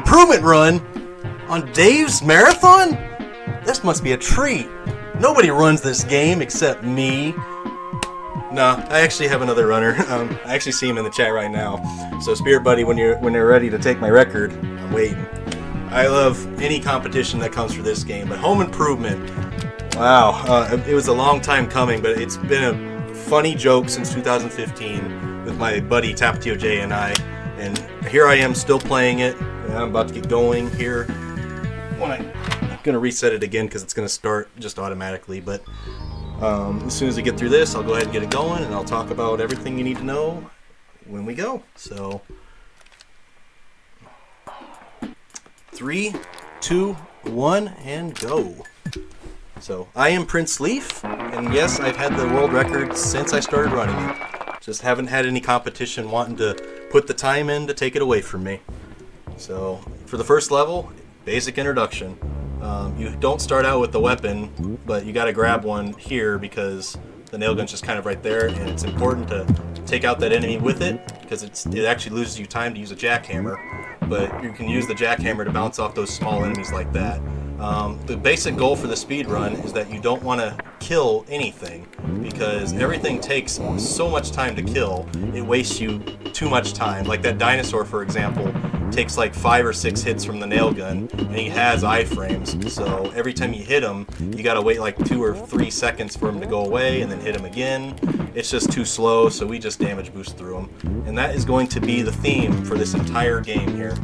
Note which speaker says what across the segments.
Speaker 1: improvement run on Dave's marathon? This must be a treat. Nobody runs this game except me. No, I actually have another runner. I actually see him in the chat right now. So Spirit Buddy, when they're ready to take my record, I'm waiting. I love any competition that comes for this game, but home improvement, wow, it was a long time coming, but it's been a funny joke since 2015 with my buddy Tapatio J and I, and here I am still playing it, and I'm about to get going here. I'm going to reset it again because it's going to start just automatically, but as soon as we get through this, I'll go ahead and get it going, and I'll talk about everything you need to know when we go. So, 3, 2, 1, and go. So, I am Prince Leaf, and yes, I've had the world record since I started running it. Just haven't had any competition wanting to put the time in to take it away from me. So, for the first level, basic introduction. You don't start out with the weapon, but you got to grab one here because the nail gun's just kind of right there, and it's important to take out that enemy with it because it actually loses you time to use a jackhammer, but you can use the jackhammer to bounce off those small enemies like that. The basic goal for the speed run is that you don't want to kill anything because everything takes so much time to kill, it wastes you too much time. Like that dinosaur, for example, takes like 5 or 6 hits from the nail gun, and he has iframes, so every time you hit him, you gotta wait like 2 or 3 seconds for him to go away and then hit him again. It's just too slow, so we just damage boost through him. And that is going to be the theme for this entire game here.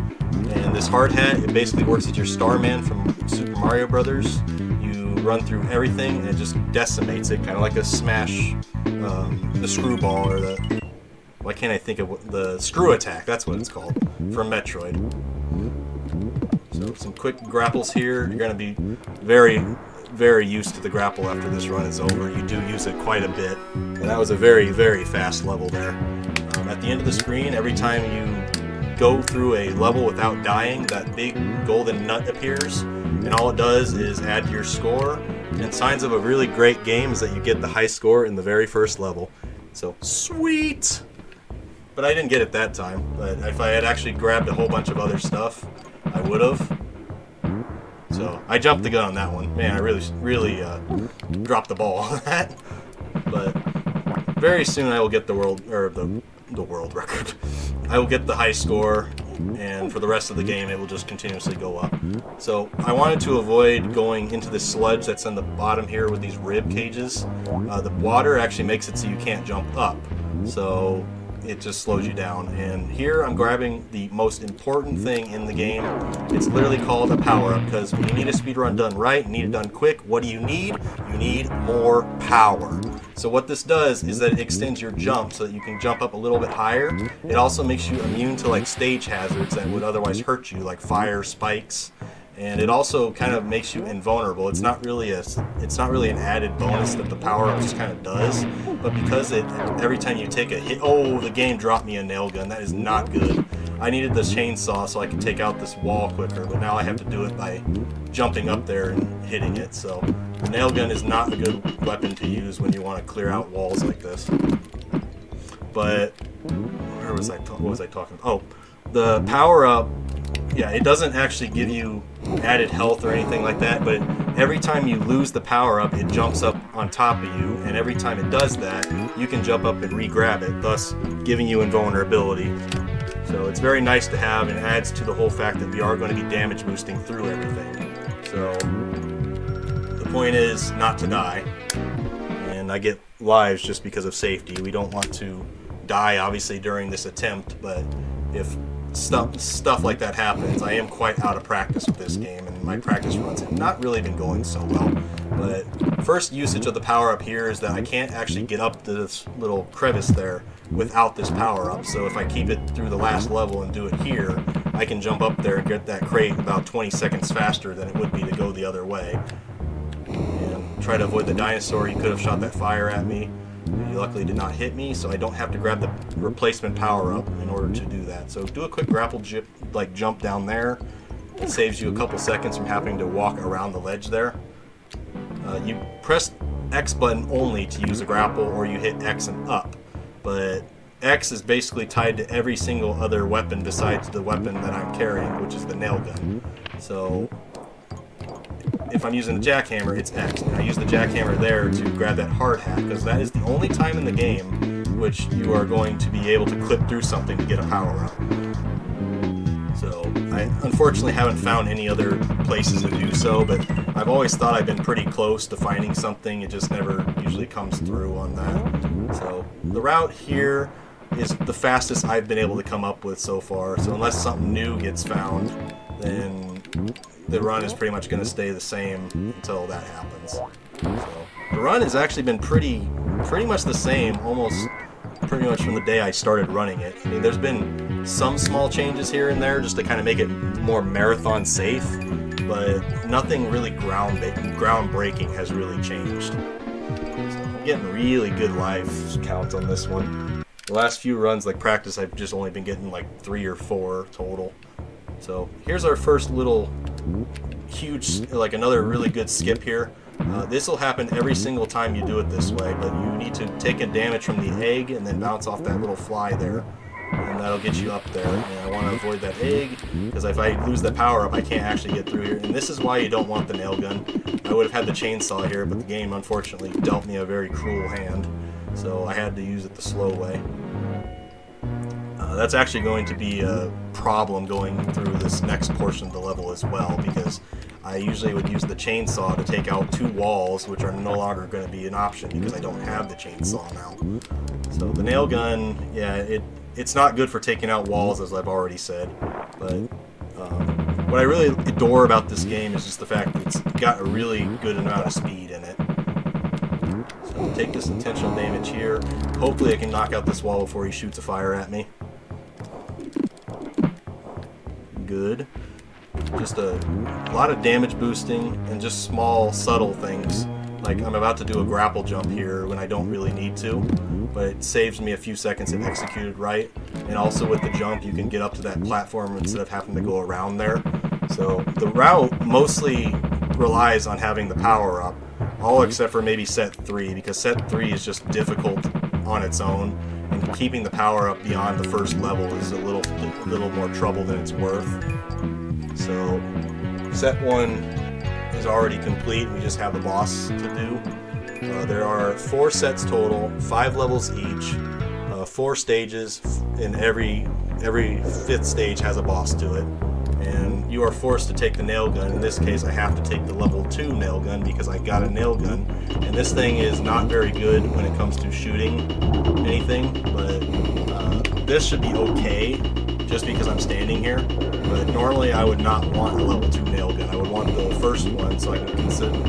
Speaker 1: And this hard hat, it basically works as your Starman from Super Mario Brothers. You run through everything and it just decimates it, kind of like a Smash, the screwball, or the, why can't I think of the screw attack, that's what it's called, from Metroid. So some quick grapples here. You're going to be very, very used to the grapple after this run is over. You do use it quite a bit, and that was a very, very fast level there. At the end of the screen, every time you go through a level without dying, that big golden nut appears, and all it does is add your score, and signs of a really great game is that you get the high score in the very first level. So, sweet! But I didn't get it that time, but if I had actually grabbed a whole bunch of other stuff, I would have. So, I jumped the gun on that one. Man, I really dropped the ball on that. But very soon I will get the world record. I will get the high score, and for the rest of the game it will just continuously go up. So I wanted to avoid going into this sludge that's on the bottom here with these rib cages. The water actually makes it so you can't jump up, so it just slows you down. And here I'm grabbing the most important thing in the game. It's literally called a power-up, because when you need a speedrun done right, need it done quick, what do you need? You need more power. So what this does is that it extends your jump so that you can jump up a little bit higher. It also makes you immune to like stage hazards that would otherwise hurt you, like fire, spikes, and it also kind of makes you invulnerable. It's not really an added bonus that the power-up just kind of does, but because every time you take a hit, oh, the game dropped me a nail gun. That is not good. I needed the chainsaw so I could take out this wall quicker, but now I have to do it by jumping up there and hitting it. So the nail gun is not a good weapon to use when you want to clear out walls like this. But what was I talking about? Oh, the power-up, yeah, it doesn't actually give you added health or anything like that, but every time you lose the power-up, it jumps up on top of you, and every time it does that, you can jump up and re-grab it, thus giving you invulnerability. So it's very nice to have, and adds to the whole fact that we are going to be damage boosting through everything. So the point is not to die, and I get lives just because of safety. We don't want to die, obviously, during this attempt, but if stuff like that happens, I am quite out of practice with this game, and my practice runs have not really been going so well. But first usage of the power-up here is that I can't actually get up this little crevice there without this power-up, so if I keep it through the last level and do it here, I can jump up there and get that crate about 20 seconds faster than it would be to go the other way. And try to avoid the dinosaur. He could have shot that fire at me. He luckily did not hit me, so I don't have to grab the replacement power-up in order to do that. So do a quick grapple jump down there. It saves you a couple seconds from having to walk around the ledge there. You press X button only to use a grapple, or you hit X and up. But X is basically tied to every single other weapon besides the weapon that I'm carrying, which is the nail gun. So if I'm using the jackhammer, it's X. And I use the jackhammer there to grab that hard hat, because that is the only time in the game which you are going to be able to clip through something to get a power up. So I unfortunately haven't found any other places to do so, but I've always thought I've been pretty close to finding something. It just never usually comes through on that. So the route here is the fastest I've been able to come up with so far. So unless something new gets found, then the run is pretty much going to stay the same until that happens. So the run has actually been pretty much the same, almost pretty much from the day I started running it. I mean, there's been some small changes here and there just to kind of make it more marathon safe, but nothing really groundbreaking has really changed. So I'm getting really good life counts on this one. The last few runs, like practice, I've just only been getting like 3 or 4 total. So here's our first little huge, like another really good skip here. This will happen every single time you do it this way, but you need to take a damage from the egg and then bounce off that little fly there, and that'll get you up there. And I want to avoid that egg, because if I lose the power up, I can't actually get through here. And this is why you don't want the nail gun. I would have had the chainsaw here, but the game unfortunately dealt me a very cruel hand, so I had to use it the slow way. That's actually going to be a problem going through this next portion of the level as well, because I usually would use the chainsaw to take out 2 walls, which are no longer going to be an option because I don't have the chainsaw now. So the nail gun, yeah, it's not good for taking out walls, as I've already said, but what I really adore about this game is just the fact that it's got a really good amount of speed in it. So I'll take this intentional damage here. Hopefully I can knock out this wall before he shoots a fire at me. Good. Just a lot of damage boosting and just small subtle things, like I'm about to do a grapple jump here when I don't really need to, but it saves me a few seconds if executed right. And also with the jump you can get up to that platform instead of having to go around there. So the route mostly relies on having the power up, all except for maybe set 3, because set 3 is just difficult on its own, and keeping the power up beyond the first level is a little more trouble than it's worth. So set 1 is already complete. We just have the boss to do. There are 4 sets total, 5 levels each, 4 stages, and every 5th stage has a boss to it. And you are forced to take the nail gun. In this case, I have to take the level 2 nail gun because I got a nail gun. And this thing is not very good when it comes to shooting anything, but this should be okay just because I'm standing here. But normally I would not want a level 2 nail gun. I would want the first one so I can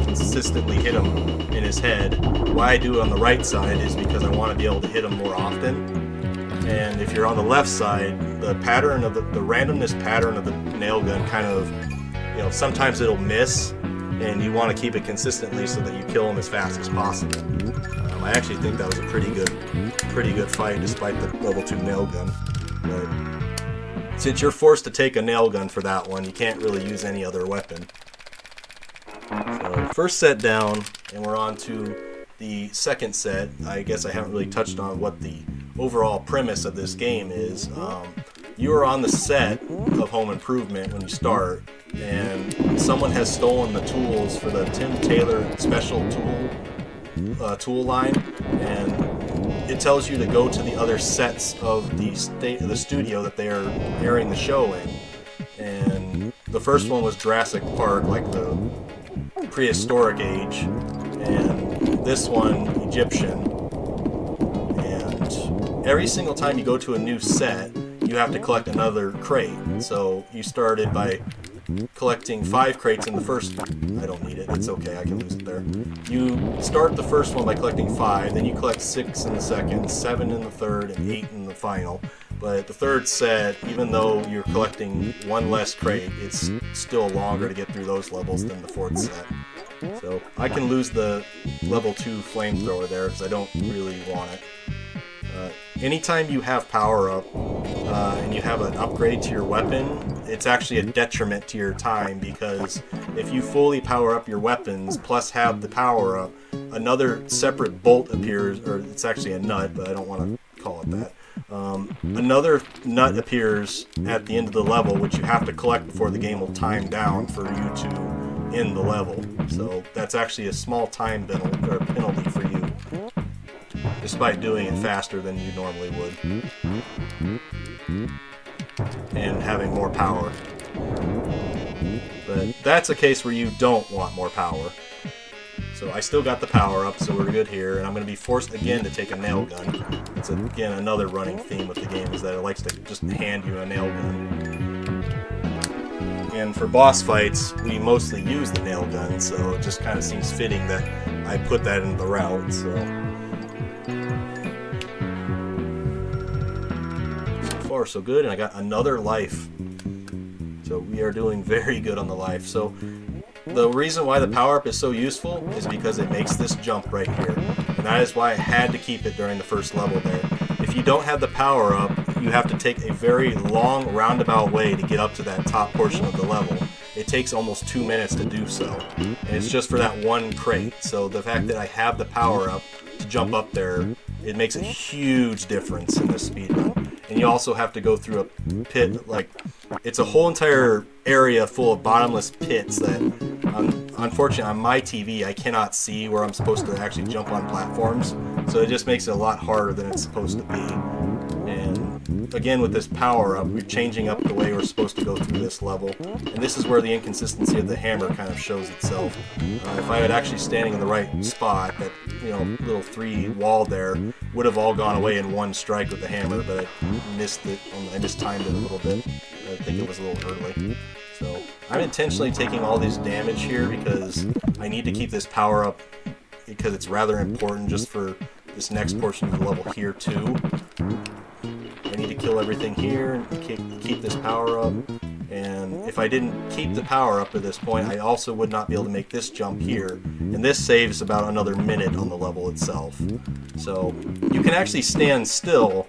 Speaker 1: consistently hit him in his head. Why I do it on the right side is because I want to be able to hit him more often. And if you're on the left side, the pattern of the randomness pattern of the nail gun kind of, sometimes it'll miss, and you want to keep it consistently so that you kill him as fast as possible. I actually think that was a pretty good fight despite the level 2 nail gun. But since you're forced to take a nail gun for that one, you can't really use any other weapon. So first set down, and we're on to the second set. I guess I haven't really touched on what the overall premise of this game is. You are on the set of Home Improvement when you start, and someone has stolen the tools for the Tim Taylor special tool line, and it tells you to go to the other sets of the studio that they are airing the show in. And the first one was Jurassic Park, like the prehistoric age, and this one Egyptian. And every single time you go to a new set, you have to collect another crate. So you started by collecting 5 crates in the first one. I don't need it, it's okay, I can lose it there. You start the first one by collecting 5, then you collect 6 in the second, 7 in the third, and 8 in the final. But the third set, even though you're collecting 1 less crate, it's still longer to get through those levels than the 4th set. So I can lose the level 2 flamethrower there because I don't really want it. Anytime you have power up and you have an upgrade to your weapon, it's actually a detriment to your time, because if you fully power up your weapons plus have the power up, another separate bolt appears, or it's actually a nut, but I don't want to call it that. Another nut appears at the end of the level, which you have to collect before the game will time down for you to end the level. So that's actually a small time penalty for you, despite doing it faster than you normally would, and having more power. But that's a case where you don't want more power. So I still got the power up, so we're good here, and I'm going to be forced again to take a nail gun. It's again another running theme with the game, is that it likes to just hand you a nail gun. And for boss fights, we mostly use the nail gun, so it just kind of seems fitting that I put that in the route. So far so good, and I got another life. So we are doing very good on the life. So the reason why the power-up is so useful is because it makes this jump right here. And that is why I had to keep it during the first level there. If you don't have the power-up, you have to take a very long roundabout way to get up to that top portion of the level. It takes almost 2 minutes to do so. And it's just for that one crate. So the fact that I have the power-up to jump up there, it makes a huge difference in this speedrun. And you also have to go through a pit, like, it's a whole entire area full of bottomless pits that, unfortunately, on my TV, I cannot see where I'm supposed to actually jump on platforms. So it just makes it a lot harder than it's supposed to be. And again, with this power-up, we're changing up the way we're supposed to go through this level. And this is where the inconsistency of the hammer kind of shows itself. If I had actually standing in the right spot, that little 3 wall there would have all gone away in one strike with the hammer, but I missed it. I mistimed it a little bit. I think it was a little early. So I'm intentionally taking all this damage here because I need to keep this power up, because it's rather important just for this next portion of the level here too. I need to kill everything here and keep this power up. And if I didn't keep the power up at this point, I also would not be able to make this jump here. And this saves about another minute on the level itself. So you can actually stand still,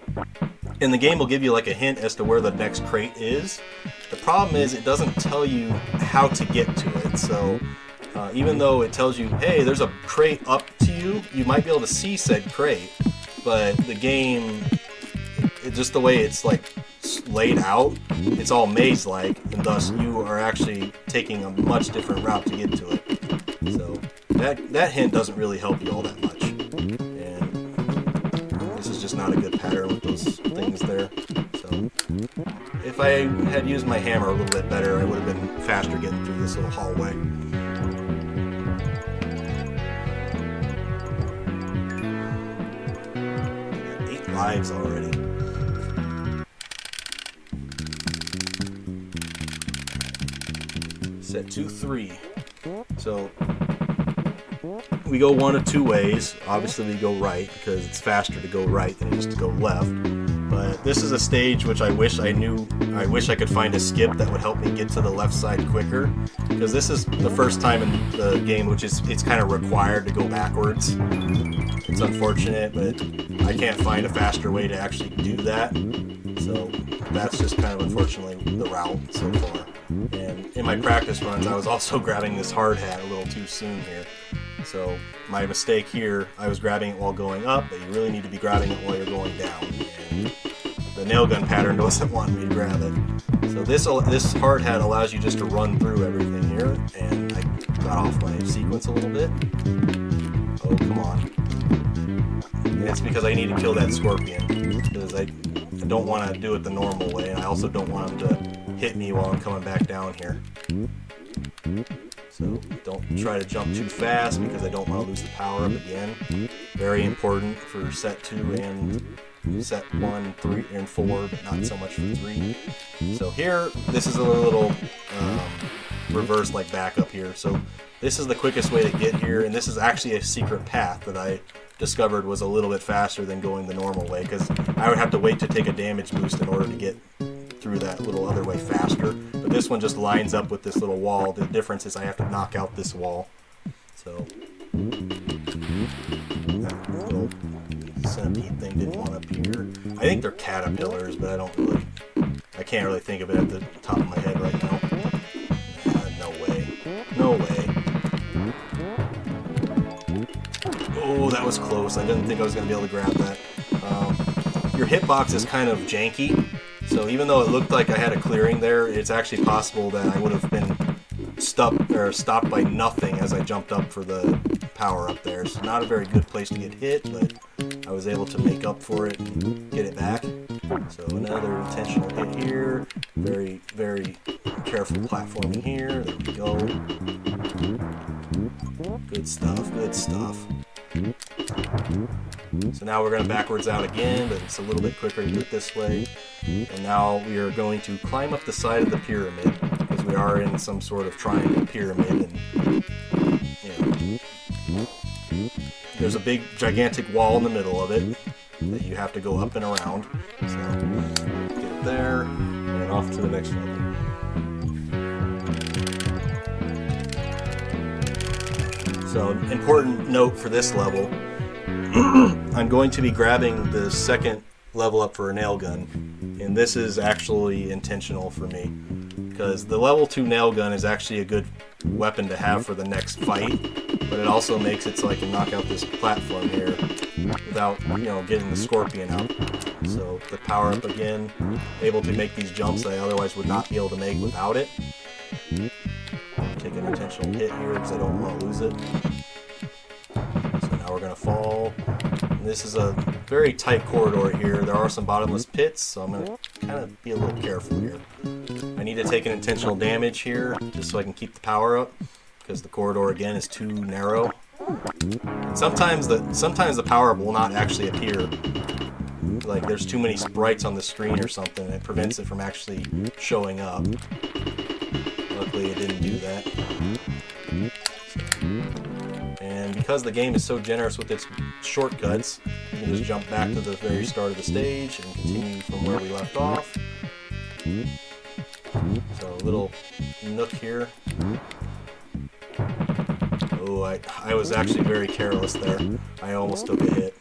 Speaker 1: and the game will give you like a hint as to where the next crate is. The problem is it doesn't tell you how to get to it. So even though it tells you, hey, there's a crate up to you, you might be able to see said crate, but the game, just the way it's like laid out, it's all maze-like, and thus you are actually taking a much different route to get to it. So that hint doesn't really help you all that much. And this is just not a good pattern with those things there. So if I had used my hammer a little bit better, I would have been faster getting through this little hallway. 8 lives already. Set 2-3. So we go one of 2 ways. Obviously we go right because it's faster to go right than it is to go left. But this is a stage which I wish I could find a skip that would help me get to the left side quicker, because this is the first time in the game which it's kind of required to go backwards. It's unfortunate, but I can't find a faster way to actually do that. So that's just kind of unfortunately the route so far. And in my practice runs, I was also grabbing this hard hat a little too soon here. So my mistake here, I was grabbing it while going up, but you really need to be grabbing it while you're going down. And the nail gun pattern doesn't want me to grab it. So this hard hat allows you just to run through everything here, and I got off my sequence a little bit. Oh, come on. And it's because I need to kill that scorpion, because I don't want to do it the normal way, and I also don't want him to hit me while I'm coming back down here. So don't try to jump too fast, because I don't want to lose the power up again. Very important for set 2 and set 1, 3, and 4, but not so much for 3. So here, this is a little reverse, like back up here. So this is the quickest way to get here, and this is actually a secret path that I discovered was a little bit faster than going the normal way, because I would have to wait to take a damage boost in order to get through that little other way faster. But this one just lines up with this little wall. The difference is I have to knock out this wall. So that little centipede thing didn't want to appear. I think they're caterpillars, but I can't really think of it at the top of my head right now. No way. No way. Oh, that was close. I didn't think I was going to be able to grab that. your hitbox is kind of janky. So even though it looked like I had a clearing there, it's actually possible that I would have been stopped by nothing as I jumped up for the power up there. It's not a very good place to get hit, but I was able to make up for it and get it back. So another intentional hit here. Very, very careful platforming here. There we go. Good stuff, good stuff. So now we're going to backwards out again, but it's a little bit quicker to do it this way. And now we are going to climb up the side of the pyramid, because we are in some sort of triangle pyramid. And, you know, there's a big, gigantic wall in the middle of it that you have to go up and around. So get it there, and off to the next level. So, important note for this level, I'm going to be grabbing the second level up for a nail gun, and this is actually intentional for me, because the level 2 nail gun is actually a good weapon to have for the next fight, but it also makes it so I can knock out this platform here without, you know, getting the scorpion out. So the power up again, able to make these jumps that I otherwise would not be able to make without it. Take an intentional hit here because I don't want to lose it. So now we're going to fall. And this is a very tight corridor here. There are some bottomless pits, so I'm going to kind of be a little careful here. I need to take an intentional damage here just so I can keep the power up, because the corridor again is too narrow. And sometimes the power up will not actually appear. Like there's too many sprites on the screen or something, and it prevents it from actually showing up. Luckily it didn't do that. And because the game is so generous with its shortcuts, you can just jump back to the very start of the stage and continue from where we left off. So a little nook here. Oh, I was actually very careless there. I almost took a hit.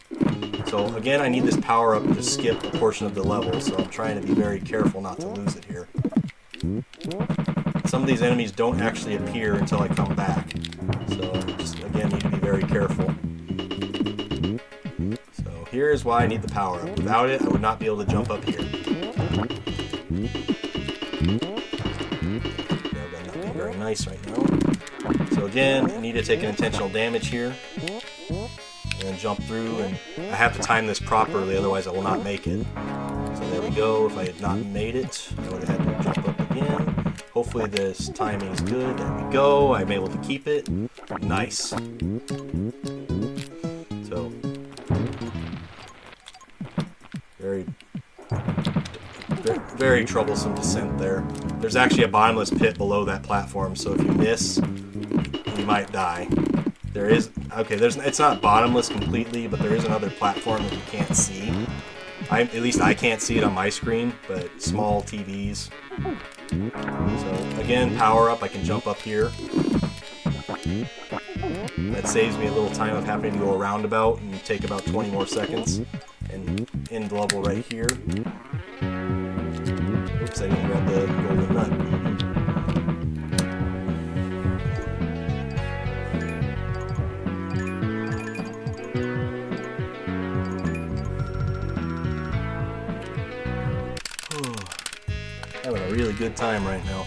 Speaker 1: So again, I need this power up to skip a portion of the level, so I'm trying to be very careful not to lose it here. Some of these enemies don't actually appear until I come back, so just again need to be very careful. So here's why I need the power up. Without it, I would not be able to jump up here. Not being very nice right now. So again, I need to take an intentional damage here and jump through, and I have to time this properly, otherwise I will not make it. So there we go. If I had not made it, I would have had to jump up again. Hopefully this timing is good. There we go. I'm able to keep it. Nice. So very troublesome descent there. There's actually a bottomless pit below that platform, so if you miss, you might die. There is, okay, it's not bottomless completely, but there is another platform that you can't see. At least I can't see it on my screen, but small TVs. So again, power up, I can jump up here. That saves me a little time of having to go a roundabout and take about 20 more seconds and end the level right here. Oops, I didn't grab the golden nut. Having a really good time right now.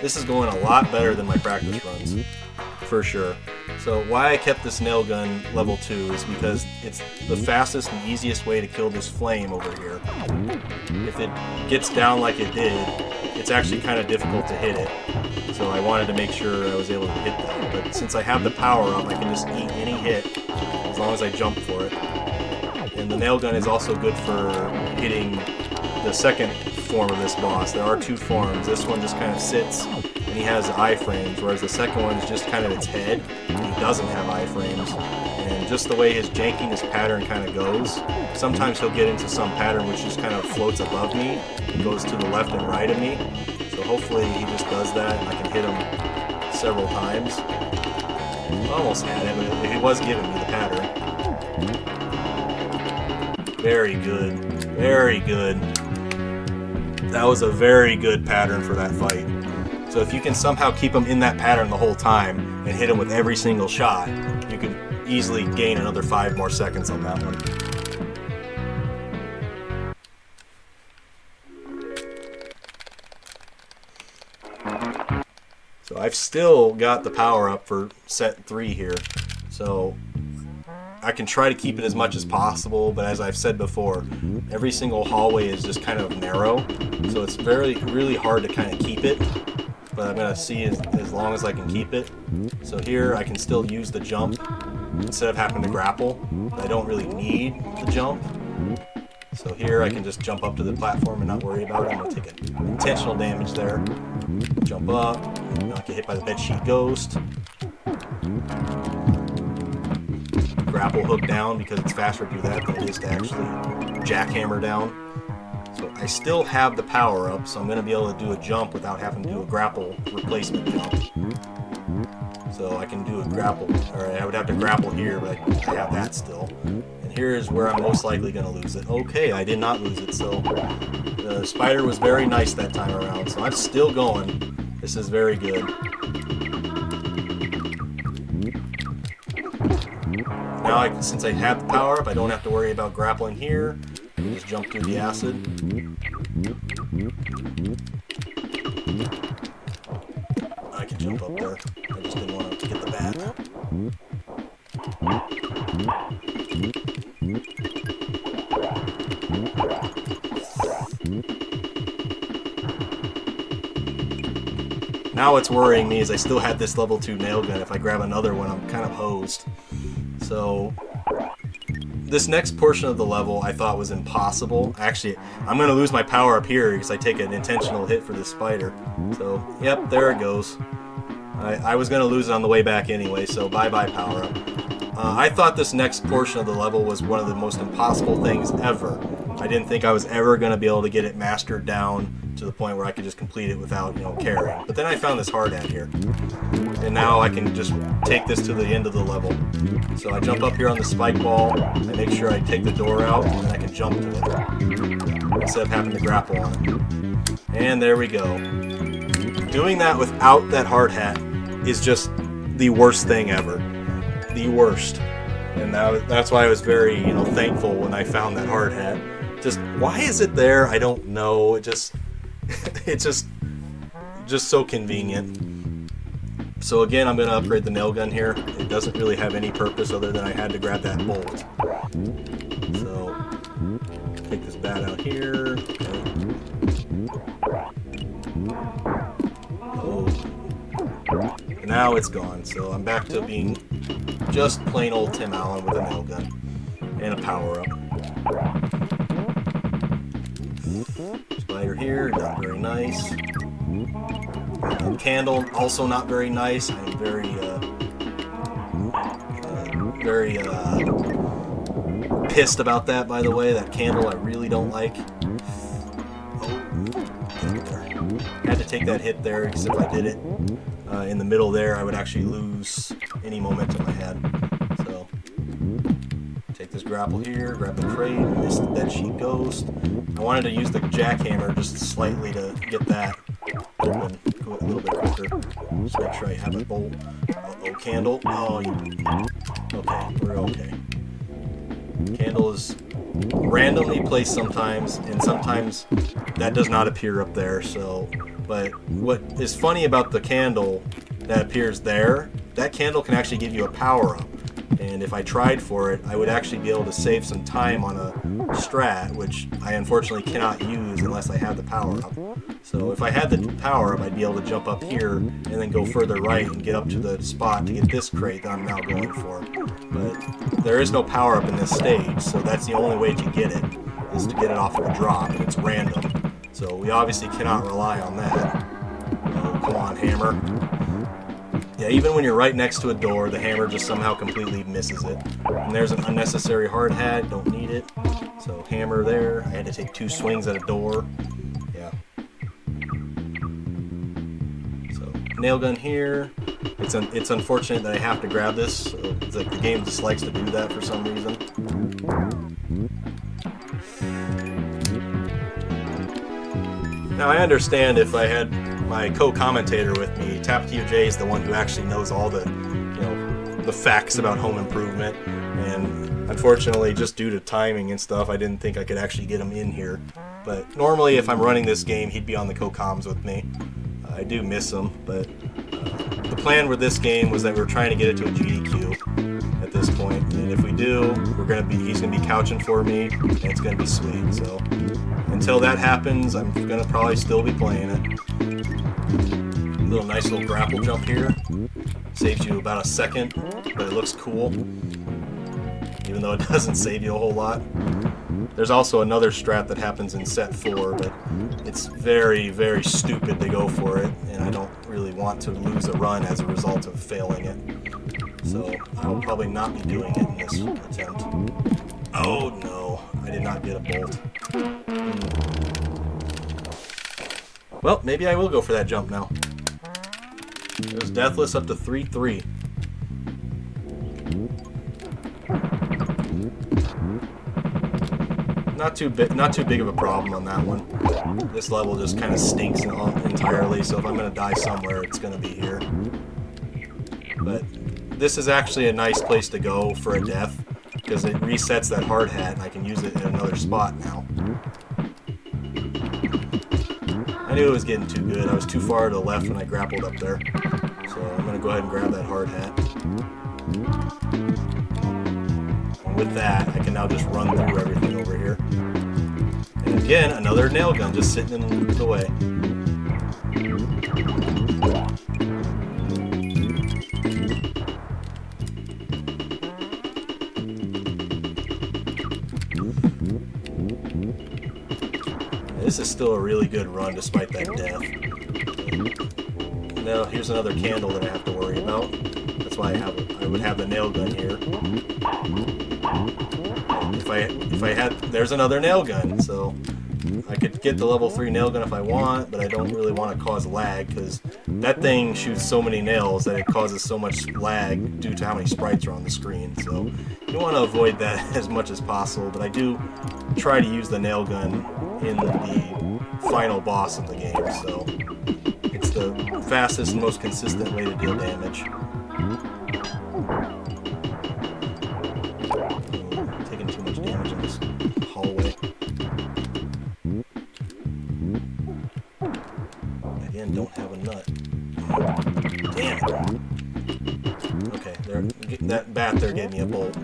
Speaker 1: This is going a lot better than my practice runs, for sure. So why I kept this nail gun level 2 is because it's the fastest and easiest way to kill this flame over here. If it gets down like it did, it's actually kind of difficult to hit it. So I wanted to make sure I was able to hit that. But since I have the power up, I can just eat any hit as long as I jump for it. And the nail gun is also good for hitting the second form of this boss. There are 2 forms. This one just kind of sits and he has iframes, whereas the second one is just kind of its head and he doesn't have iframes. And just the way his jankiness pattern kind of goes, sometimes he'll get into some pattern which just kind of floats above me and goes to the left and right of me. So hopefully he just does that and I can hit him several times. Almost had it, but he was giving me the pattern. Very good. Very good. That was a very good pattern for that fight. So if you can somehow keep him in that pattern the whole time and hit him with every single shot, you could easily gain another 5 more seconds on that one. I've still got the power up for set 3 here. So I can try to keep it as much as possible, but as I've said before, every single hallway is just kind of narrow, so it's really hard to kind of keep it, but I'm going to see as long as I can keep it. So here I can still use the jump instead of having to grapple. I don't really need the jump. So here I can just jump up to the platform and not worry about it. I'm going to take intentional damage there. Jump up, not get hit by the bedsheet ghost. Grapple hook down because it's faster to do that than it is to actually jackhammer down. So I still have the power up, so I'm going to be able to do a jump without having to do a grapple replacement jump. So I can do a grapple, or I would have to grapple here, but I have that still. And here's where I'm most likely going to lose it. Okay, I did not lose it, so the spider was very nice that time around, so I'm still going. This is very good. Now, since I have the power up, I don't have to worry about grappling here. I can just jump through the acid. I can jump up there. I just didn't want to get the bat. Now what's worrying me is I still had this level 2 nail gun. If I grab another one, I'm kind of hosed. So this next portion of the level I thought was impossible. Actually, I'm going to lose my power up here because I take an intentional hit for this spider. So, yep, there it goes. I was going to lose it on the way back anyway, so bye-bye power up. I thought this next portion of the level was one of the most impossible things ever. I didn't think I was ever going to be able to get it mastered down to the point where I could just complete it without, caring. But then I found this hard hat here. And now I can just take this to the end of the level. So I jump up here on the spike wall, I make sure I take the door out, and then I can jump to it instead of having to grapple on it. And there we go. Doing that without that hard hat is just the worst thing ever. The worst. And that's why I was very, thankful when I found that hard hat. Just, why is it there? I don't know. It's just so convenient. So again, I'm going to upgrade the nail gun here. It doesn't really have any purpose other than I had to grab that bolt. So, take this bat out here. Okay. Oh. Now it's gone, so I'm back to being just plain old Tim Allen with a nail gun and a power-up. Spider here, not very nice. Candle, also not very nice. I'm very pissed about that, by the way. That candle I really don't like. Had to take that hit there, because if I did it in the middle there, I would actually lose any momentum I had. So, take this grapple here, grab the crate, miss the bedsheet ghost. I wanted to use the jackhammer just slightly to get that open a little bit quicker. Just make sure I have a bolt. Uh-oh, candle. Oh, okay, we're okay. Candle is randomly placed sometimes, and sometimes that does not appear up there. So, but what is funny about the candle that appears there, that candle can actually give you a power up. And if I tried for it, I would actually be able to save some time on a strat, which I unfortunately cannot use unless I have the power up. So if I had the power up, I'd be able to jump up here and then go further right and get up to the spot to get this crate that I'm now going for. But there is no power up in this stage, so that's the only way to get it, is to get it off of a drop, and it's random. So we obviously cannot rely on that. Oh, come on, hammer. Yeah, even when you're right next to a door, the hammer just somehow completely misses it. And there's an unnecessary hard hat, don't need it. So hammer there. I had to take 2 swings at a door. Yeah. So nail gun here. It's unfortunate that I have to grab this. So it's like the game just likes to do that for some reason. Now I understand if I had my co-commentator with me. TapQJ is the one who actually knows all the, the facts about home improvement, and unfortunately, just due to timing and stuff, I didn't think I could actually get him in here. But normally, if I'm running this game, he'd be on the co-coms with me. I do miss him, but the plan with this game was that we were trying to get it to a GDQ at this point, and if we do, he's gonna be couching for me, and it's gonna be sweet. So until that happens, I'm gonna probably still be playing it. Nice little grapple jump here. Saves you about a second, but it looks cool, even though it doesn't save you a whole lot. There's also another strat that happens in set 4, but it's very, very stupid to go for it, and I don't really want to lose a run as a result of failing it. So I'll probably not be doing it in this attempt. Oh no, I did not get a bolt. Well, maybe I will go for that jump now. It was deathless up to 3-3. Not too big of a problem on that one. This level just kind of stinks entirely, so if I'm going to die somewhere, it's going to be here. But this is actually a nice place to go for a death, because it resets that hard hat, and I can use it in another spot now. I knew it was getting too good. I was too far to the left when I grappled up there. So I'm going to go ahead and grab that hard hat. And with that, I can now just run through everything over here. And again, another nail gun just sitting in the way. This is still a really good run despite that death. Now here's another candle that I have to worry about. That's why I would have the nail gun here. If I had, there's another nail gun, so I could get the level 3 nail gun if I want, but I don't really want to cause lag because that thing shoots so many nails that it causes so much lag due to how many sprites are on the screen. So you want to avoid that as much as possible, but I do try to use the nail gun in the final boss of the game, so it's the fastest and most consistent way to deal damage. Taking too much damage in this hallway. Again, don't have a nut. Damn it! Okay, there. That bat there gave me a bolt.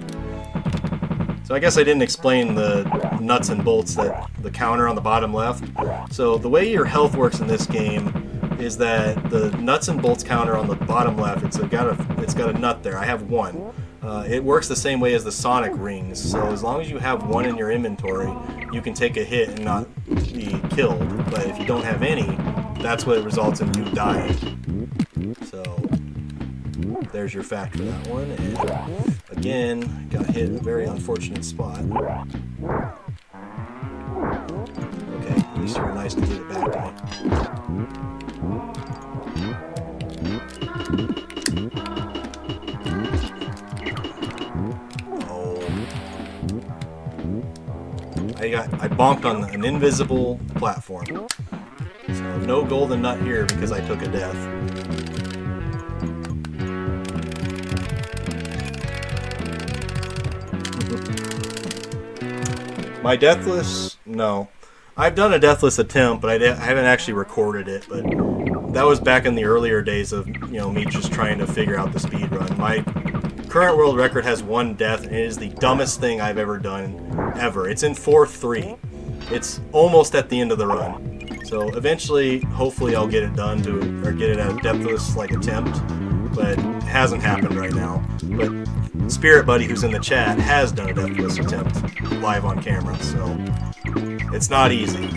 Speaker 1: So I guess I didn't explain the nuts and bolts, that the counter on the bottom left. So the way your health works in this game is that the nuts and bolts counter on the bottom left, it's got a nut there. I have one. It works the same way as the Sonic rings. So as long as you have one in your inventory, you can take a hit and not be killed. But if you don't have any, that's what results in you dying. So there's your fact for that one. And again, got hit in a very unfortunate spot. Okay, at least you were nice to get it back to me. Oh. I bonked on an invisible platform. So no golden nut here because I took a death. My deathless? No. I've done a deathless attempt, but I haven't actually recorded it. But that was back in the earlier days of me just trying to figure out the speed run. My current world record has 1 death, and it is the dumbest thing I've ever done, ever. It's in 4-3. It's almost at the end of the run. So eventually, hopefully, I'll get it done or get it at a deathless attempt. But it hasn't happened right now. But Spirit Buddy, who's in the chat, has done a deathless attempt live on camera, so it's not easy.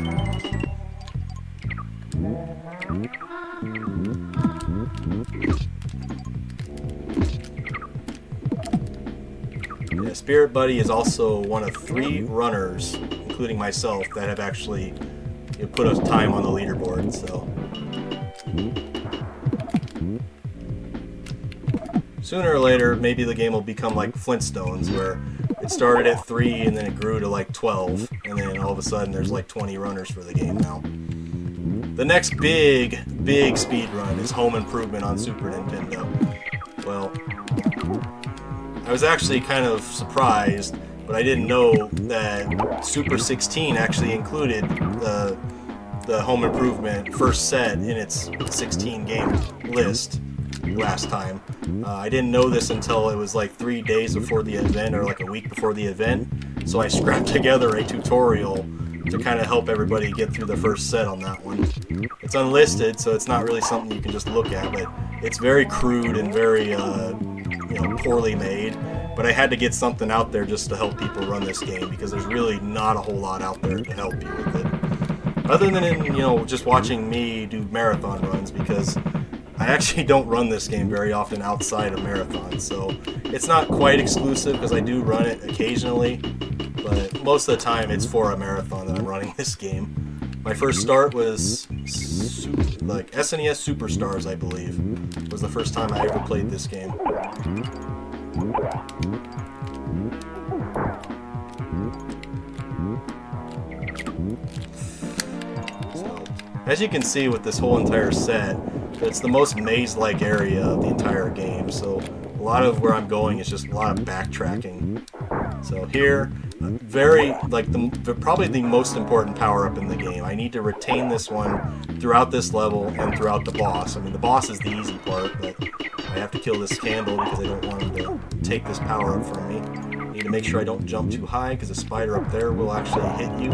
Speaker 1: Yeah, Spirit Buddy is also one of 3 runners, including myself, that have actually put a time on the leaderboard. So sooner or later, maybe the game will become like Flintstones, where it started at 3 and then it grew to 12, and then all of a sudden there's 20 runners for the game now. The next big speed run is Home Improvement on Super Nintendo. Well, I was actually kind of surprised, but I didn't know that Super 16 actually included the Home Improvement first set in its 16 game list last time. I didn't know this until it was like 3 days before the event, or like a week before the event, so I scrapped together a tutorial to kind of help everybody get through the first set on that one. It's unlisted, so it's not really something you can just look at, but it's very crude and very poorly made. But I had to get something out there just to help people run this game, because there's really not a whole lot out there to help you with it. Other than, just watching me do marathon runs, because I actually don't run this game very often outside of marathons. So it's not quite exclusive, because I do run it occasionally, but most of the time it's for a marathon that I'm running this game. My first start was SNES Superstars, I believe, was the first time I ever played this game. So, as you can see with this whole entire set, it's the most maze-like area of the entire game, so a lot of where I'm going is just a lot of backtracking. So here, probably the most important power-up in the game. I need to retain this one throughout this level and throughout the boss. I mean, the boss is the easy part, but I have to kill this candle because I don't want him to take this power-up from me. I need to make sure I don't jump too high, because the spider up there will actually hit you.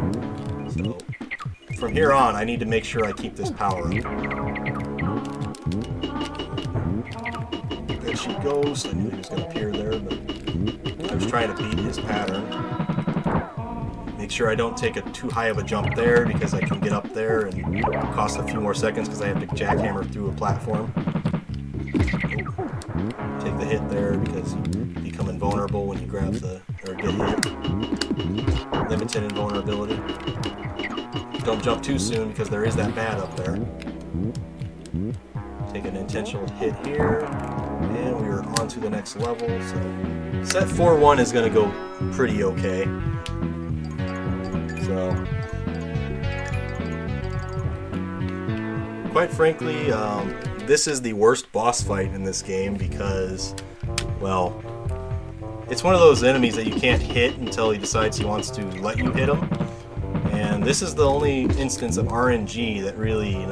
Speaker 1: So from here on, I need to make sure I keep this power-up. There she goes. I knew he was going to appear there, but I was trying to beat his pattern. Make sure I don't take too high of a jump there, because I can get up there and it costs a few more seconds because I have to jackhammer through a platform. Take the hit there because you become invulnerable when you grab get hit. Limited invulnerability. Don't jump too soon, because there is that bat up there. Take an intentional hit here, and we're on to the next level. So set 4-1 is going to go pretty okay. So, quite frankly, this is the worst boss fight in this game, because, well, it's one of those enemies that you can't hit until he decides he wants to let you hit him. And this is the only instance of RNG that really,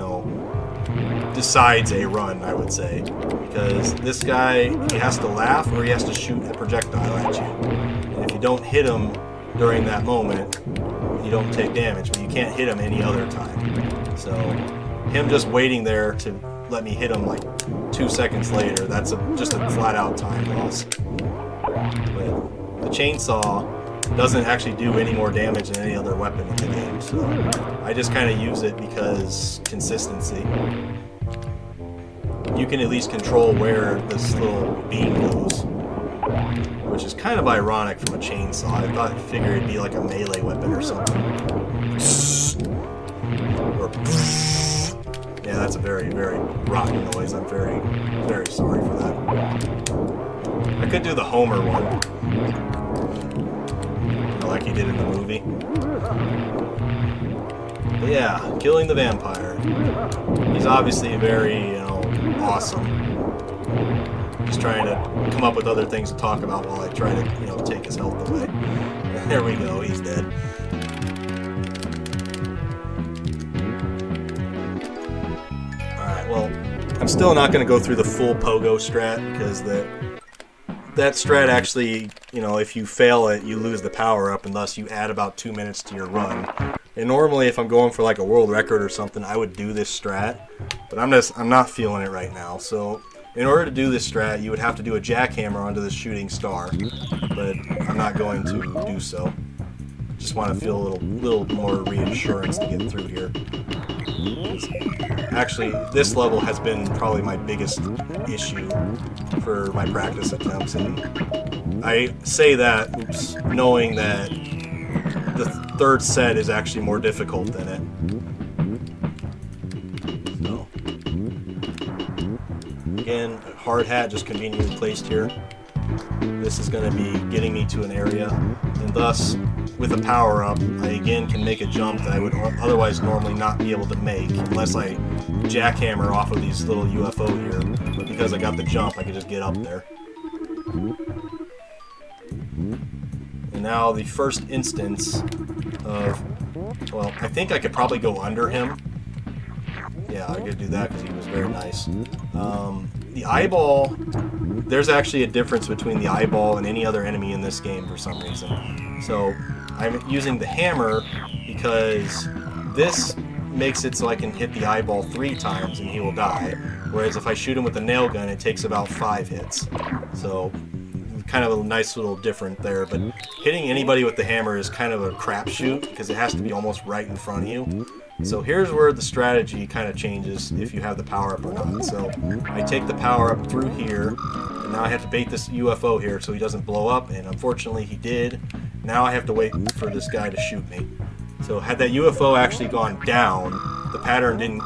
Speaker 1: decides a run, I would say. Because this guy, he has to laugh or he has to shoot a projectile at you. And if you don't hit him during that moment, you don't take damage, but you can't hit him any other time. So him just waiting there to let me hit him like 2 seconds later, that's just a flat out time loss. But the chainsaw doesn't actually do any more damage than any other weapon in the game, so I just kind of use it because consistency. You can at least control where this little beam goes, which is kind of ironic from a chainsaw. I figured it'd be like a melee weapon or something. Or yeah, that's a very, very rotten noise. I'm very, very sorry for that. I could do the Homer one, like he did in the movie. But yeah, killing the vampire. He's obviously very, awesome. Just trying to come up with other things to talk about while I try to, take his health away. There we go, he's dead. Alright, well, I'm still not going to go through the full pogo strat, because that strat actually, if you fail it, you lose the power up, and thus you add about 2 minutes to your run. And normally, if I'm going for like a world record or something, I would do this strat, but I'm not feeling it right now. So in order to do this strat, you would have to do a jackhammer onto the shooting star, but I'm not going to do so. Just want to feel a little more reassurance to get through here. Actually, this level has been probably my biggest issue for my practice attempts, and I say that, knowing that the third set is actually more difficult than it. So, again, hard hat just conveniently placed here. This is going to be getting me to an area, and thus, with a power-up, I again can make a jump that I would otherwise normally not be able to make unless I jackhammer off of these little UFO here. But because I got the jump, I can just get up there. And now the first instance of, well, I think I could probably go under him Yeah, I could do that because he was very nice. The eyeball, there's actually a difference between the eyeball and any other enemy in this game for some reason. So I'm using the hammer because this makes it so I can hit the eyeball 3 times and he will die. Whereas if I shoot him with a nail gun, it takes about 5 hits. So kind of a nice little different there. But hitting anybody with the hammer is kind of a crapshoot because it has to be almost right in front of you. So here's where the strategy kind of changes if you have the power-up or not. So I take the power-up through here, and now I have to bait this UFO here so he doesn't blow up, and unfortunately he did. Now I have to wait for this guy to shoot me. So had that UFO actually gone down, the pattern didn't,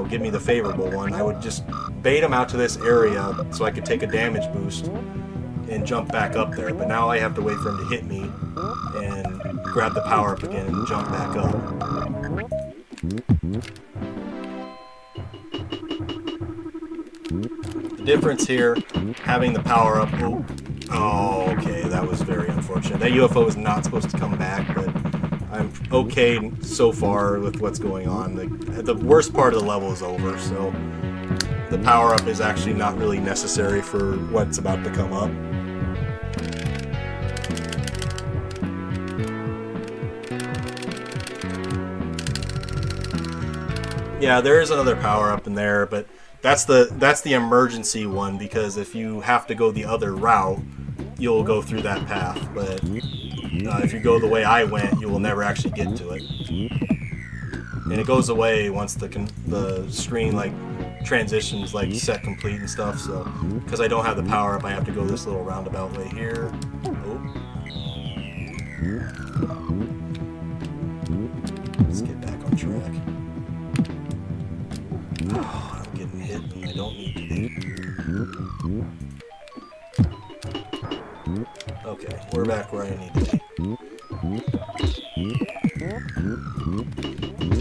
Speaker 1: give me the favorable one. I would just bait him out to this area so I could take a damage boost and jump back up there. But now I have to wait for him to hit me and grab the power-up again and jump back up. The difference here, having the power up. Oh, okay, that was very unfortunate. That UFO is not supposed to come back, but I'm okay so far with what's going on. The worst part of the level is over, so the power up is actually not really necessary for what's about to come up. Yeah, there is another power-up in there, but that's the emergency one, because if you have to go the other route, you'll go through that path. But if you go the way I went, you will never actually get to it. And it goes away once the screen transitions set complete and stuff. So because I don't have the power-up, I have to go this little roundabout way here. Let's get back on track. Oh, I'm getting hit and I don't need to be. Okay, we're back where I need to be.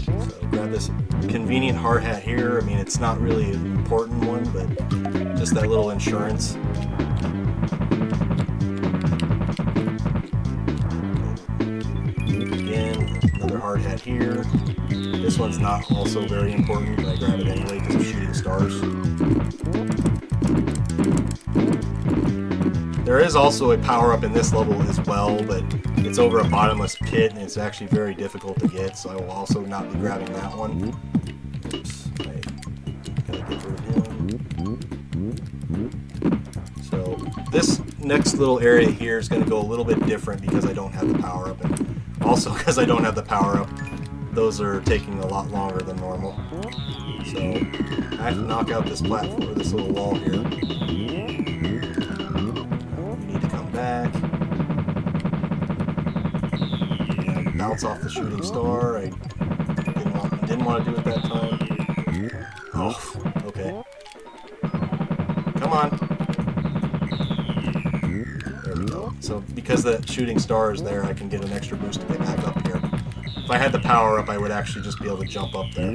Speaker 1: So grab this convenient hard hat here. I mean, it's not really an important one, but just that little insurance. Again, another hard hat here. This one's not also very important, but I grab it anyway because I'm shooting stars. There is also a power-up in this level as well, but it's over a bottomless pit, and it's actually very difficult to get, so I will also not be grabbing that one. Oops, I gotta get rid of him. So this next little area here is going to go a little bit different because I don't have the power-up, and also because I don't have the power-up, those are taking a lot longer than normal. So I have to knock out this platform, this little wall here. We need to come back. And bounce off the shooting star. I didn't want to do it that time. Oh, okay. Come on. There we go. So because the shooting star is there, I can get an extra boost to get back up here. If I had the power up, I would actually just be able to jump up there.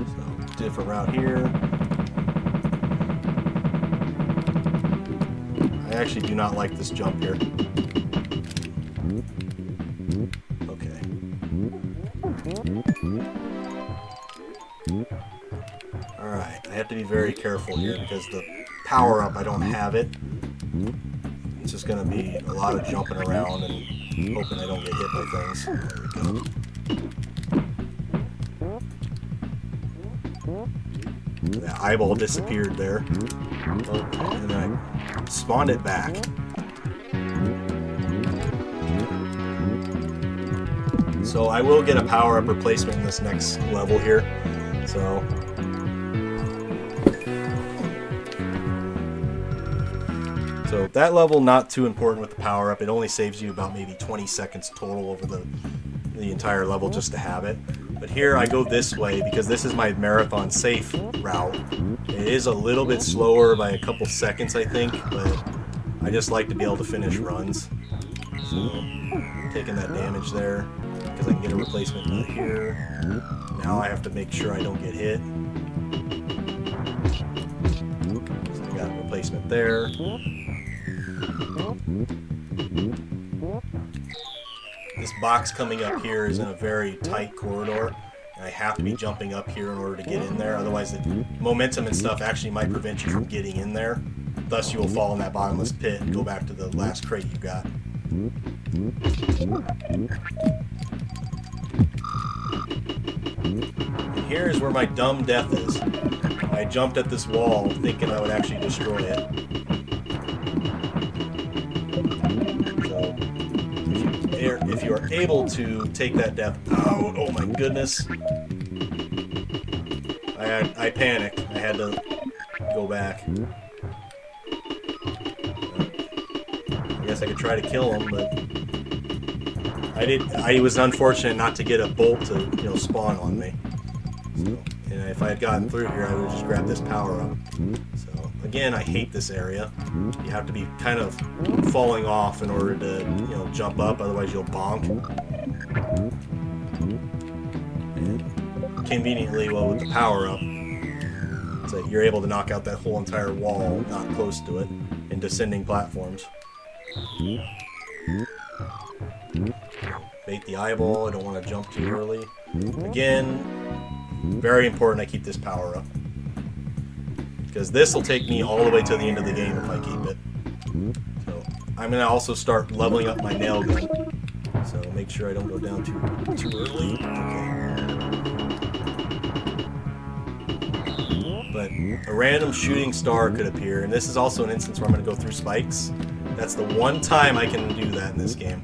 Speaker 1: So, different route here. I actually do not like this jump here. Okay. Alright, I have to be very careful here because the power up, I don't have it. It's just going to be a lot of jumping around and hoping I don't get hit by things. There we go. That eyeball disappeared there. Okay, and then I spawned it back. So I will get a power-up replacement in this next level here. So that level, not too important with the power-up. It only saves you about maybe 20 seconds total over the entire level just to have it. But here I go this way because this is my marathon safe route. It is a little bit slower by a couple seconds, I think, but I just like to be able to finish runs. So taking that damage there because I can get a replacement right here. Now I have to make sure I don't get hit. So I got a replacement there. This box coming up here is in a very tight corridor, and I have to be jumping up here in order to get in there. Otherwise, the momentum and stuff actually might prevent you from getting in there. Thus, you will fall in that bottomless pit and go back to the last crate you got. And here's where my dumb death is. I jumped at this wall thinking I would actually destroy it. So, if you are able to take that death out, oh my goodness. I panicked. I had to go back. I guess I could try to kill him, but I was unfortunate not to get a bolt to spawn on me. So, and if I had gotten through here, I would have just grabbed this power up. So again, I hate this area. You have to be kind of falling off in order to jump up, otherwise you'll bonk. And conveniently, well, with the power up, so you're able to knock out that whole entire wall, not close to it, in descending platforms. Bait the eyeball. I don't want to jump too early. Again, very important I keep this power up, because this will take me all the way to the end of the game if I keep it. So I'm going to also start leveling up my nail gun. So make sure I don't go down too early. Okay. But a random shooting star could appear, and this is also an instance where I'm going to go through spikes. That's the one time I can do that in this game.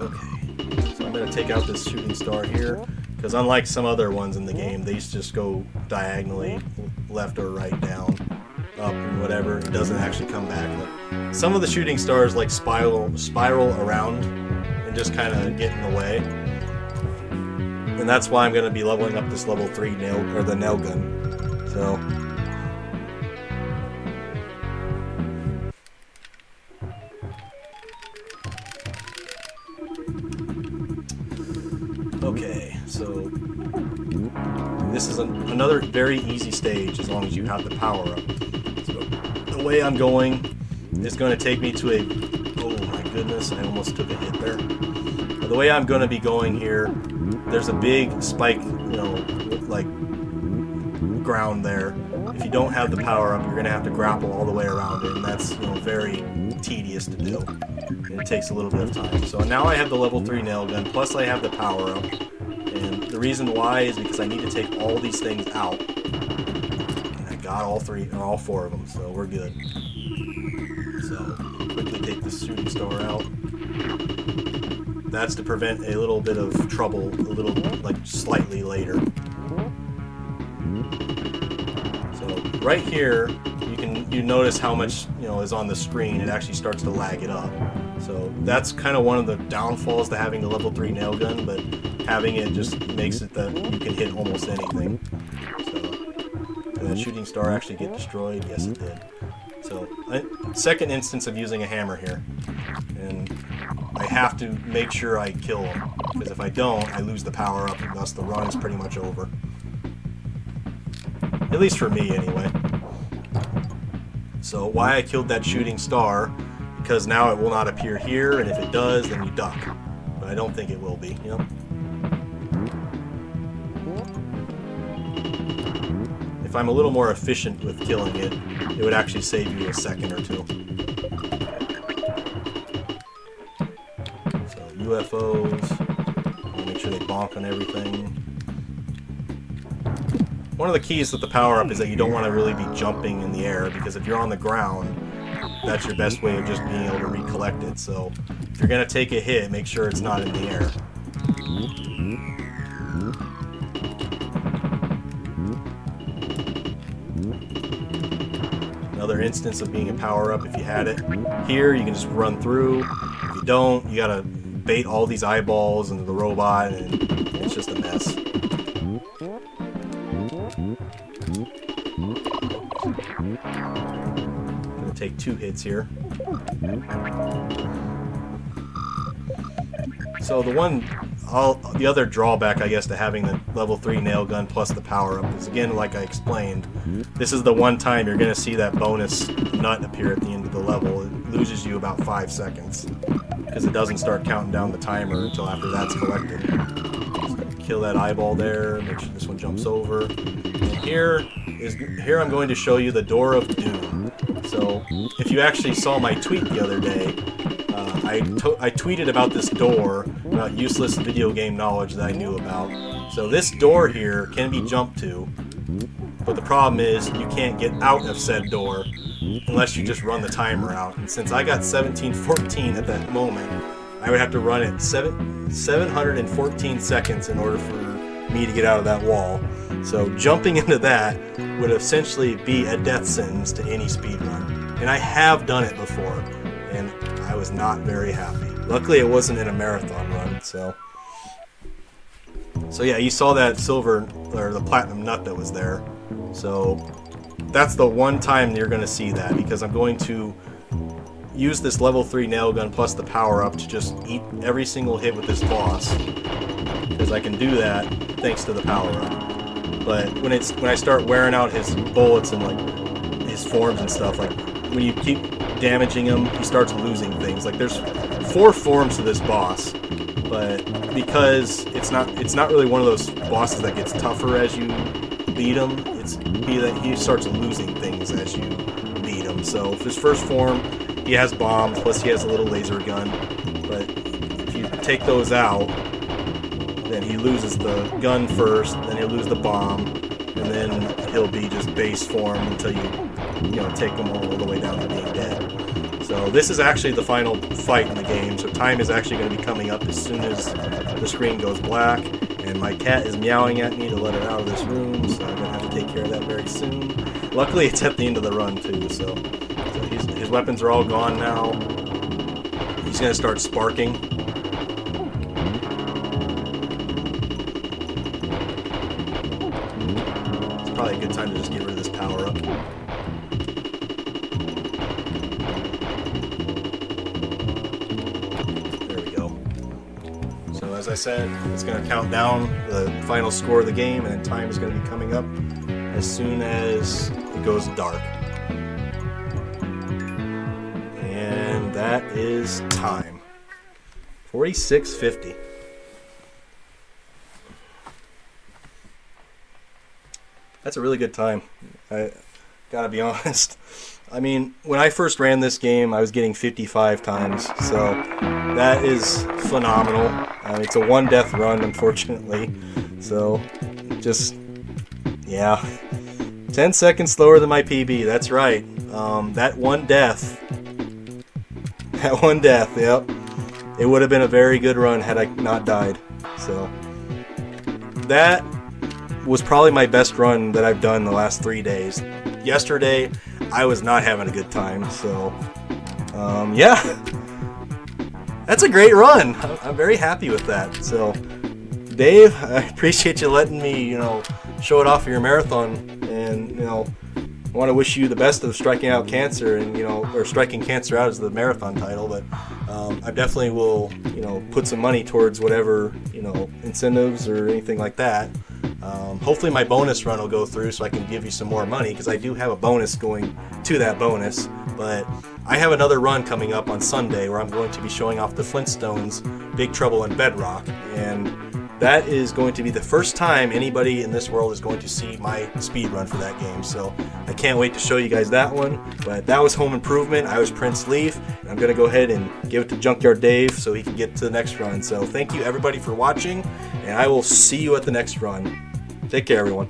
Speaker 1: Okay, so I'm going to take out this shooting star here, because unlike some other ones in the game, these just go diagonally, left or right, down, up, and whatever. It doesn't actually come back. But some of the shooting stars like spiral around and just kind of get in the way. And that's why I'm going to be leveling up this level 3 nail gun. So okay, so this is another very easy stage as long as you have the power up. So the way I'm going is going to take me to a, oh my goodness, I almost took a hit there. But the way I'm going to be going here, there's a big spike, like ground there. If you don't have the power up, you're going to have to grapple all the way around it, and that's very tedious to do. And it takes a little bit of time. So now I have the level 3 nail gun, plus I have the power up. And the reason why is because I need to take all these things out. And I got all 4 of them, so we're good. So quickly take this shooting star out. That's to prevent a little bit of trouble, slightly later. So right here, you notice how much is on the screen. It actually starts to lag it up. So that's kind of one of the downfalls to having the level 3 nail gun, but having it just makes it that you can hit almost anything. So did that shooting star actually get destroyed? Yes, it did. So second instance of using a hammer here, and I have to make sure I kill him, because if I don't, I lose the power up, and thus the run is pretty much over. At least for me, anyway. So why I killed that shooting star, because now it will not appear here, and if it does, then you duck. But I don't think it will be, If I'm a little more efficient with killing it, it would actually save you a second or two. So UFOs, I'll make sure they bonk on everything. One of the keys with the power-up is that you don't want to really be jumping in the air, because if you're on the ground, that's your best way of just being able to recollect it. So if you're going to take a hit, make sure it's not in the air. Another instance of being a power-up, if you had it here, you can just run through. If you don't, you gotta bait all these eyeballs into the robot, and it's just a mess. Gonna take 2 hits here. So the other drawback, I guess, to having the level 3 nail gun plus the power up is, again, like I explained, this is the one time you're going to see that bonus nut appear at the end of the level. It loses you about 5 seconds because it doesn't start counting down the timer until after that's collected. So kill that eyeball there. Make sure this one jumps over. And here I'm going to show you the Door of Doom. So if you actually saw my tweet the other day, I tweeted about this door, about useless video game knowledge that I knew about. So this door here can be jumped to, but the problem is you can't get out of said door unless you just run the timer out. And since I got 17:14 at that moment, I would have to run it 714 seconds in order for me to get out of that wall. So jumping into that would essentially be a death sentence to any speedrun. And I have done it before, and I was not very happy. Luckily it wasn't in a marathon run, so yeah, you saw that silver, or the platinum nut that was there. So that's the one time you're going to see that, because I'm going to use this level 3 nail gun plus the power up to just eat every single hit with this boss, because I can do that thanks to the power up. But when I start wearing out his bullets and like his forms and stuff, like when you keep damaging him, he starts losing things. Like there's 4 forms to this boss, but because it's not really one of those bosses that gets tougher as you beat him, he starts losing things as you beat him. So his first form, he has bombs, plus he has a little laser gun, but if you take those out, then he loses the gun first, then he'll lose the bomb, and then he'll be just base form until you take him all the way down to being dead. So this is actually the final fight in the game, so time is actually going to be coming up as soon as the screen goes black, and my cat is meowing at me to let her out of this room, so I'm going to have to take care of that very soon. Luckily it's at the end of the run too, so his weapons are all gone now. He's going to start sparking. It's probably a good time to just get rid of this power up. As I said, it's going to count down the final score of the game, and time is going to be coming up as soon as it goes dark. And that is time. 46:50. That's a really good time. I gotta be honest. I mean, when I first ran this game, I was getting 55 times, so that is phenomenal. It's a 1-death run, unfortunately, so just, yeah. 10 seconds slower than my PB, that's right. That one death, yep. It would have been a very good run had I not died, so. That was probably my best run that I've done the last 3 days. Yesterday, I was not having a good time, so yeah, that's a great run. I'm very happy with that. So Dave, I appreciate you letting me show it off of your marathon, and I want to wish you the best of striking out cancer, and or striking cancer out as the marathon title, but I definitely will put some money towards whatever incentives or anything like that. Hopefully my bonus run will go through so I can give you some more money, because I do have a bonus going to that bonus. But I have another run coming up on Sunday where I'm going to be showing off the Flintstones Big Trouble in Bedrock, and that is going to be the first time anybody in this world is going to see my speed run for that game. So I can't wait to show you guys that one. But that was Home Improvement. I was Prince Leaf, and I'm going to go ahead and give it to Junkyard Dave so he can get to the next run. So thank you everybody for watching, and I will see you at the next run. Take care, everyone.